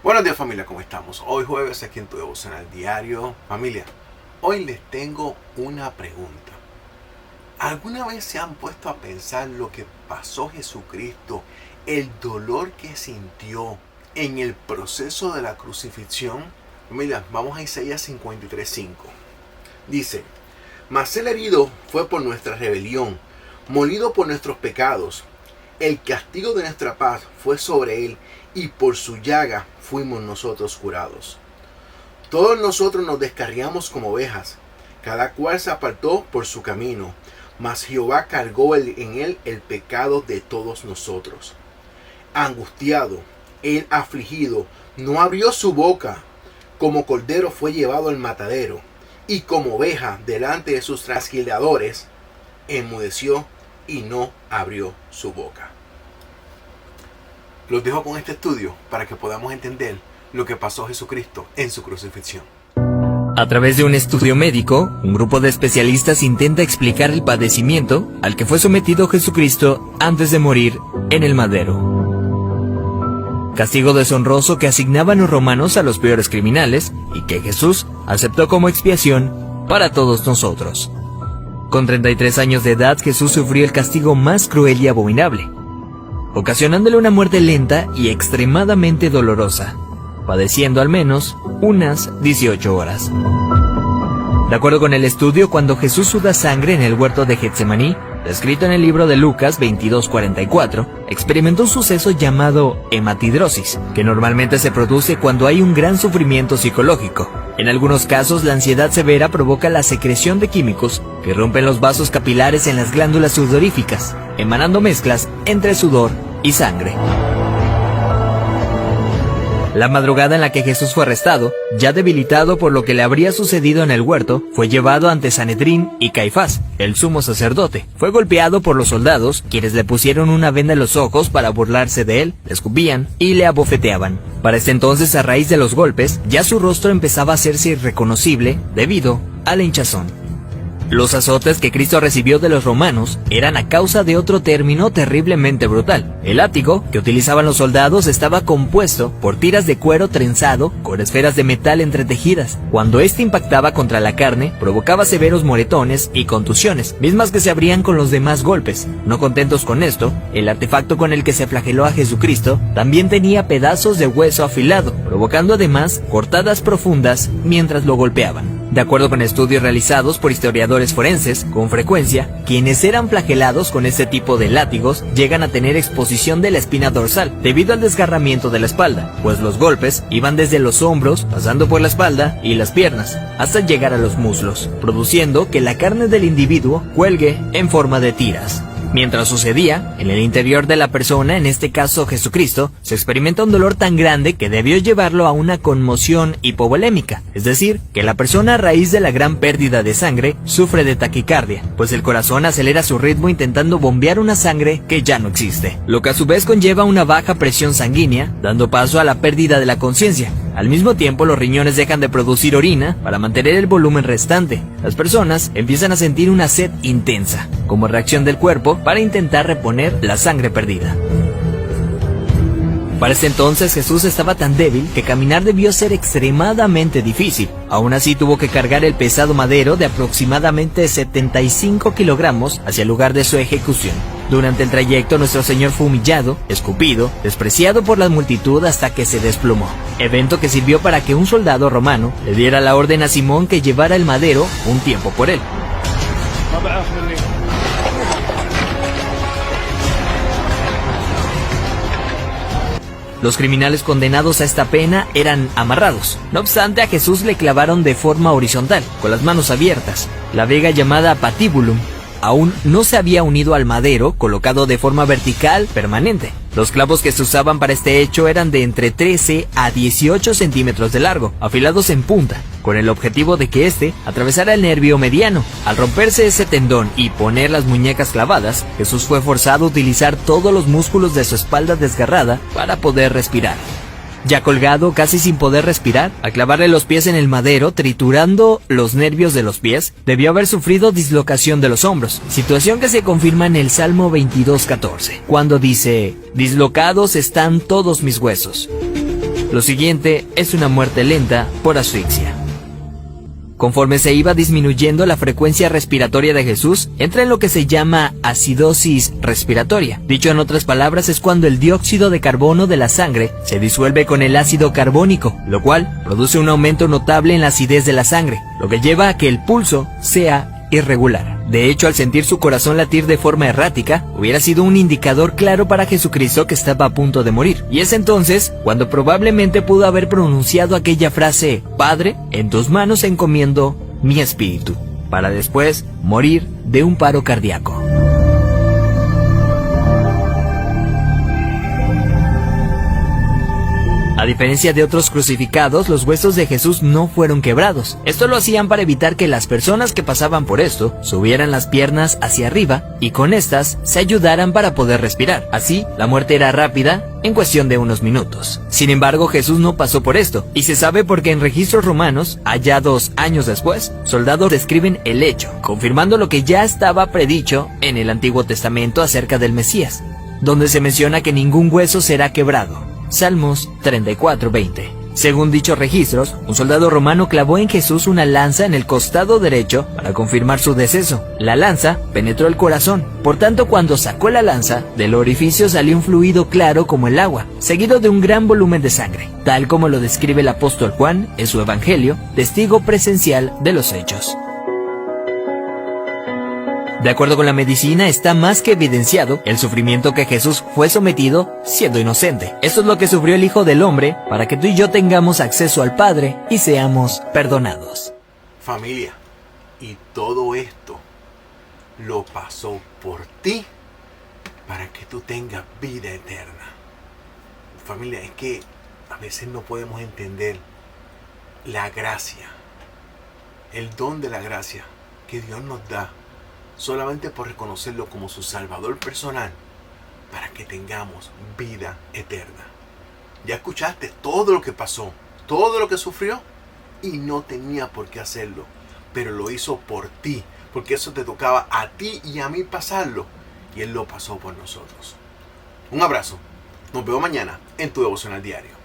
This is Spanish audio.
Buenos días familia, ¿cómo estamos? Hoy jueves aquí en tu devocional diario. Familia, hoy les tengo una pregunta. ¿Alguna vez se han puesto a pensar lo que pasó Jesucristo, el dolor que sintió en el proceso de la crucifixión? Familia, vamos a Isaías 53:5. Dice: mas el herido fue por nuestra rebelión, molido por nuestros pecados. El castigo de nuestra paz fue sobre él, y por su llaga fuimos nosotros curados. Todos nosotros nos descarriamos como ovejas, cada cual se apartó por su camino, mas Jehová cargó en él el pecado de todos nosotros. Angustiado, él afligido, no abrió su boca. Como cordero fue llevado al matadero, y como oveja delante de sus trasquiladores, enmudeció y no abrió su boca. Los dejo con este estudio para que podamos entender lo que pasó Jesucristo en su crucifixión. A través de un estudio médico, un grupo de especialistas intenta explicar el padecimiento al que fue sometido Jesucristo antes de morir en el madero. Castigo deshonroso que asignaban los romanos a los peores criminales y que Jesús aceptó como expiación para todos nosotros. Con 33 años de edad, Jesús sufrió el castigo más cruel y abominable, ocasionándole una muerte lenta y extremadamente dolorosa, padeciendo al menos unas 18 horas. De acuerdo con el estudio, cuando Jesús suda sangre en el huerto de Getsemaní, descrito en el libro de Lucas 22:44, experimentó un suceso llamado hematidrosis, que normalmente se produce cuando hay un gran sufrimiento psicológico. En algunos casos, la ansiedad severa provoca la secreción de químicos que rompen los vasos capilares en las glándulas sudoríficas, emanando mezclas entre sudor y sangre. La madrugada en la que Jesús fue arrestado, ya debilitado por lo que le habría sucedido en el huerto, fue llevado ante Sanedrín y Caifás, el sumo sacerdote. Fue golpeado por los soldados, quienes le pusieron una venda en los ojos para burlarse de él, le escupían y le abofeteaban. Para este entonces, a raíz de los golpes, ya su rostro empezaba a hacerse irreconocible debido a la hinchazón. Los azotes que Cristo recibió de los romanos eran a causa de otro término terriblemente brutal. El látigo que utilizaban los soldados estaba compuesto por tiras de cuero trenzado con esferas de metal entretejidas. Cuando este impactaba contra la carne, provocaba severos moretones y contusiones, mismas que se abrían con los demás golpes. No contentos con esto, el artefacto con el que se flageló a Jesucristo también tenía pedazos de hueso afilado, provocando además cortadas profundas mientras lo golpeaban. De acuerdo con estudios realizados por historiadores forenses, con frecuencia, quienes eran flagelados con este tipo de látigos llegan a tener exposición de la espina dorsal debido al desgarramiento de la espalda, pues los golpes iban desde los hombros, pasando por la espalda y las piernas, hasta llegar a los muslos, produciendo que la carne del individuo cuelgue en forma de tiras. Mientras sucedía, en el interior de la persona, en este caso Jesucristo, se experimenta un dolor tan grande que debió llevarlo a una conmoción hipovolémica, es decir, que la persona a raíz de la gran pérdida de sangre sufre de taquicardia, pues el corazón acelera su ritmo intentando bombear una sangre que ya no existe, lo que a su vez conlleva una baja presión sanguínea, dando paso a la pérdida de la conciencia. Al mismo tiempo, los riñones dejan de producir orina para mantener el volumen restante. Las personas empiezan a sentir una sed intensa, como reacción del cuerpo para intentar reponer la sangre perdida. Para este entonces, Jesús estaba tan débil que caminar debió ser extremadamente difícil. Aún así, tuvo que cargar el pesado madero de aproximadamente 75 kilogramos hacia el lugar de su ejecución. Durante el trayecto, nuestro Señor fue humillado, escupido, despreciado por la multitud hasta que se desplomó. Evento que sirvió para que un soldado romano le diera la orden a Simón que llevara el madero un tiempo por él. Los criminales condenados a esta pena eran amarrados. No obstante, a Jesús le clavaron de forma horizontal, con las manos abiertas. La viga llamada patíbulum aún no se había unido al madero, colocado de forma vertical permanente. Los clavos que se usaban para este hecho eran de entre 13 a 18 centímetros de largo, afilados en punta, con el objetivo de que éste atravesara el nervio mediano. Al romperse ese tendón y poner las muñecas clavadas, Jesús fue forzado a utilizar todos los músculos de su espalda desgarrada para poder respirar. Ya colgado, casi sin poder respirar, al clavarle los pies en el madero, triturando los nervios de los pies, debió haber sufrido dislocación de los hombros, situación que se confirma en el Salmo 22:14, cuando dice: «Dislocados están todos mis huesos». Lo siguiente es una muerte lenta por asfixia. Conforme se iba disminuyendo la frecuencia respiratoria de Jesús, entra en lo que se llama acidosis respiratoria. Dicho en otras palabras, es cuando el dióxido de carbono de la sangre se disuelve con el ácido carbónico, lo cual produce un aumento notable en la acidez de la sangre, lo que lleva a que el pulso sea irregular. De hecho, al sentir su corazón latir de forma errática, hubiera sido un indicador claro para Jesucristo que estaba a punto de morir. Y es entonces cuando probablemente pudo haber pronunciado aquella frase: Padre, en tus manos encomiendo mi espíritu, para después morir de un paro cardíaco. A diferencia de otros crucificados, los huesos de Jesús no fueron quebrados. Esto lo hacían para evitar que las personas que pasaban por esto subieran las piernas hacia arriba y con estas se ayudaran para poder respirar. Así, la muerte era rápida, en cuestión de unos minutos. Sin embargo, Jesús no pasó por esto, y se sabe porque en registros romanos, hallados años después, soldados describen el hecho, confirmando lo que ya estaba predicho en el Antiguo Testamento acerca del Mesías, donde se menciona que ningún hueso será quebrado. Salmos 34:20. Según dichos registros, un soldado romano clavó en Jesús una lanza en el costado derecho para confirmar su deceso. La lanza penetró el corazón, por tanto cuando sacó la lanza, del orificio salió un fluido claro como el agua, seguido de un gran volumen de sangre, tal como lo describe el apóstol Juan en su Evangelio, testigo presencial de los hechos. De acuerdo con la medicina, está más que evidenciado el sufrimiento que Jesús fue sometido siendo inocente. Esto es lo que sufrió el Hijo del Hombre para que tú y yo tengamos acceso al Padre y seamos perdonados. Familia, y todo esto lo pasó por ti para que tú tengas vida eterna. Familia, es que a veces no podemos entender la gracia, el don de la gracia que Dios nos da solamente por reconocerlo como su Salvador personal, para que tengamos vida eterna. Ya escuchaste todo lo que pasó, todo lo que sufrió, y no tenía por qué hacerlo, pero lo hizo por ti, porque eso te tocaba a ti y a mí pasarlo, y Él lo pasó por nosotros. Un abrazo, nos vemos mañana en tu devocional diario.